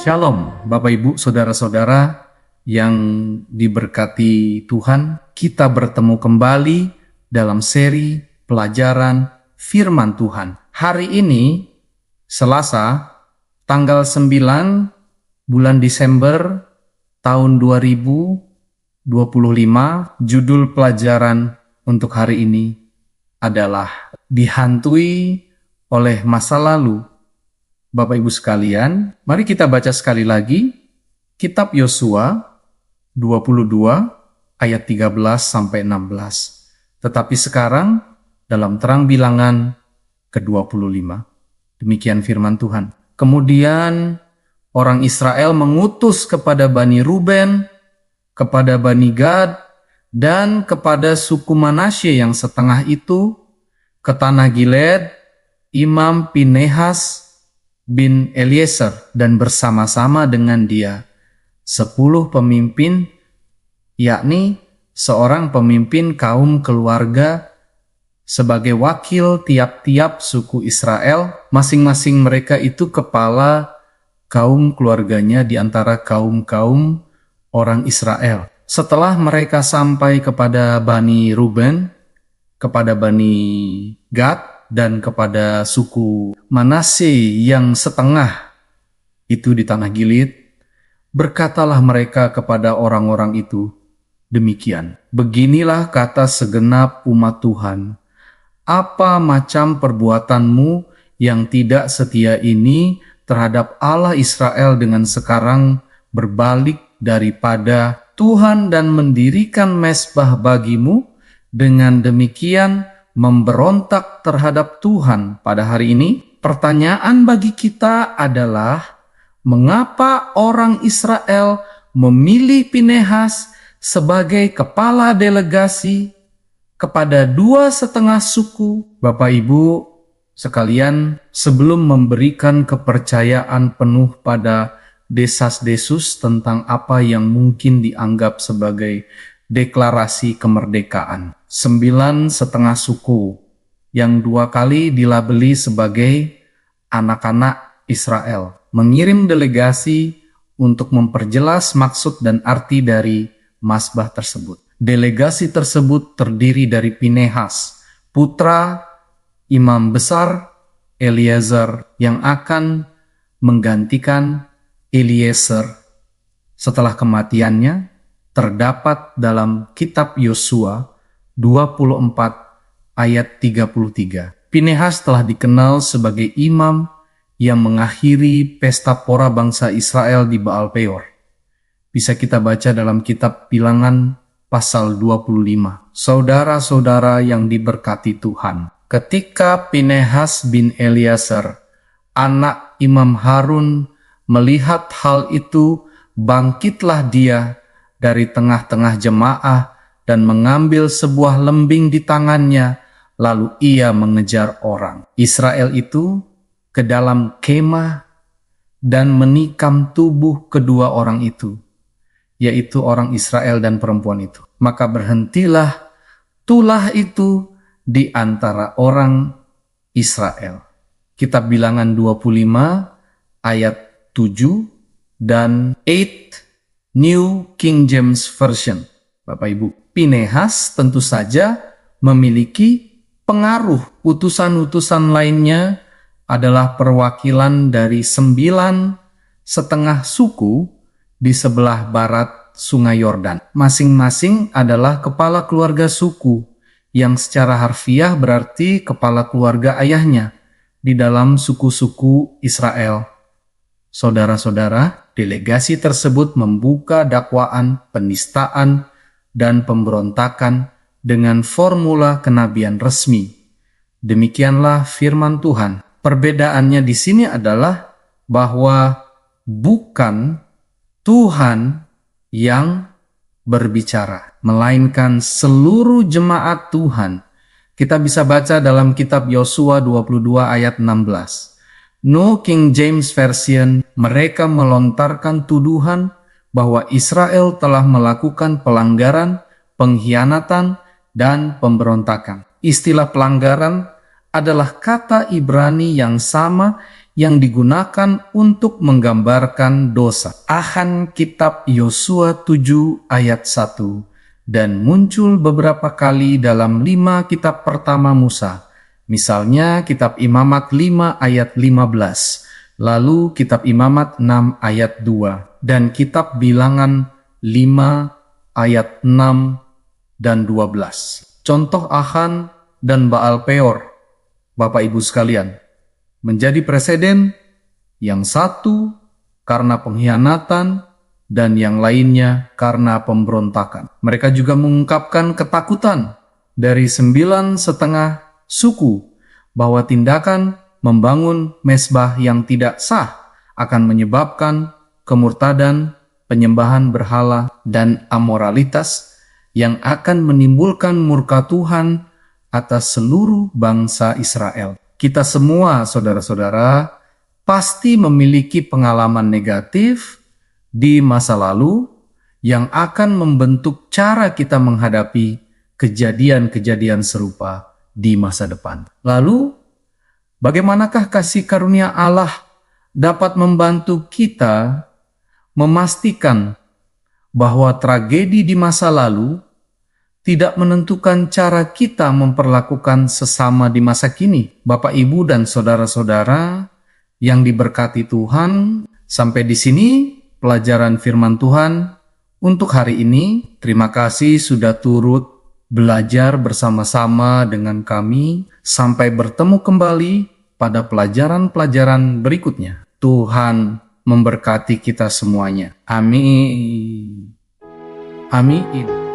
Shalom, Bapak Ibu, Saudara-saudara yang diberkati Tuhan. Kita bertemu kembali dalam seri pelajaran Firman Tuhan. Hari ini, Selasa, tanggal 9 bulan Desember tahun 2025, judul pelajaran untuk hari ini adalah dihantui oleh masa lalu. Bapak Ibu sekalian, mari kita baca sekali lagi Kitab Yosua 22 ayat 13 sampai 16. Tetapi sekarang dalam terang bilangan ke-25. Demikian firman Tuhan. Kemudian orang Israel mengutus kepada Bani Ruben, kepada Bani Gad, dan kepada suku Manasye yang setengah itu ke tanah Gilead, Imam Pinehas bin Eliezer, dan bersama-sama dengan dia 10 pemimpin, yakni seorang pemimpin kaum keluarga sebagai wakil tiap-tiap suku Israel. Masing-masing mereka itu kepala kaum keluarganya di antara kaum-kaum orang Israel. Setelah mereka sampai kepada Bani Ruben, kepada Bani Gad, dan kepada suku Manasye yang setengah itu di tanah Gilead, berkatalah mereka kepada orang-orang itu demikian. Beginilah kata segenap umat Tuhan, apa macam perbuatanmu yang tidak setia ini terhadap Allah Israel dengan sekarang berbalik daripada Tuhan dan mendirikan mezbah bagimu, dengan demikian memberontak terhadap Tuhan pada hari ini? Pertanyaan bagi kita adalah, mengapa orang Israel memilih Pinehas sebagai kepala delegasi kepada 2,5 suku? Bapak Ibu sekalian, sebelum memberikan kepercayaan penuh pada desas-desus tentang apa yang mungkin dianggap sebagai deklarasi kemerdekaan, 9,5 suku yang 2 kali dilabeli sebagai anak-anak Israel mengirim delegasi untuk memperjelas maksud dan arti dari mazbah tersebut. Delegasi tersebut terdiri dari Pinehas, putra imam besar Eliezer, yang akan menggantikan Eliezer setelah kematiannya, terdapat dalam kitab Yosua 24 ayat 33. Pinehas telah dikenal sebagai imam yang mengakhiri pesta pora bangsa Israel di Baal Peor. Bisa kita baca dalam kitab Bilangan pasal 25. Saudara-saudara yang diberkati Tuhan, ketika Pinehas bin Eliezer, anak Imam Harun, melihat hal itu, bangkitlah dia dari tengah-tengah jemaah dan mengambil sebuah lembing di tangannya, lalu ia mengejar orang Israel itu ke dalam kemah dan menikam tubuh kedua orang itu, yaitu orang Israel dan perempuan itu. Maka berhentilah tulah itu di antara orang Israel. Kitab Bilangan 25 ayat 7 dan 8 New King James Version. Bapak Ibu, Pinehas tentu saja memiliki pengaruh. Utusan-utusan lainnya adalah perwakilan dari 9,5 suku di sebelah barat Sungai Yordan. Masing-masing adalah kepala keluarga suku, yang secara harfiah berarti kepala keluarga ayahnya di dalam suku-suku Israel. Saudara-saudara, delegasi tersebut membuka dakwaan penistaan dan pemberontakan dengan formula kenabian resmi. Demikianlah firman Tuhan. Perbedaannya di sini adalah bahwa bukan Tuhan yang berbicara, melainkan seluruh jemaat Tuhan. Kita bisa baca dalam kitab Yosua 22 ayat 16. New King James Version, mereka melontarkan tuduhan bahwa Israel telah melakukan pelanggaran, pengkhianatan, dan pemberontakan. Istilah pelanggaran adalah kata Ibrani yang sama yang digunakan untuk menggambarkan dosa. Ahan kitab Yosua 7 ayat 1 dan muncul beberapa kali dalam 5 kitab pertama Musa. Misalnya kitab Imamat 5 ayat 15, lalu kitab Imamat 6 ayat 2, dan kitab Bilangan 5 ayat 6 dan 12. Contoh Ahan dan Baal Peor, Bapak Ibu sekalian, menjadi presiden yang satu karena pengkhianatan dan yang lainnya karena pemberontakan. Mereka juga mengungkapkan ketakutan dari 9,5 suku bahwa tindakan membangun mezbah yang tidak sah akan menyebabkan kemurtadan, penyembahan berhala, dan amoralitas yang akan menimbulkan murka Tuhan atas seluruh bangsa Israel. Kita semua, saudara-saudara, pasti memiliki pengalaman negatif di masa lalu yang akan membentuk cara kita menghadapi kejadian-kejadian serupa di masa depan. Lalu, bagaimanakah kasih karunia Allah dapat membantu kita memastikan bahwa tragedi di masa lalu tidak menentukan cara kita memperlakukan sesama di masa kini? Bapak, Ibu, dan saudara-saudara yang diberkati Tuhan, sampai di sini pelajaran firman Tuhan untuk hari ini. Terima kasih sudah turut belajar bersama-sama dengan kami. Sampai bertemu kembali pada pelajaran-pelajaran berikutnya. Tuhan memberkati kita semuanya. Amin. Amin.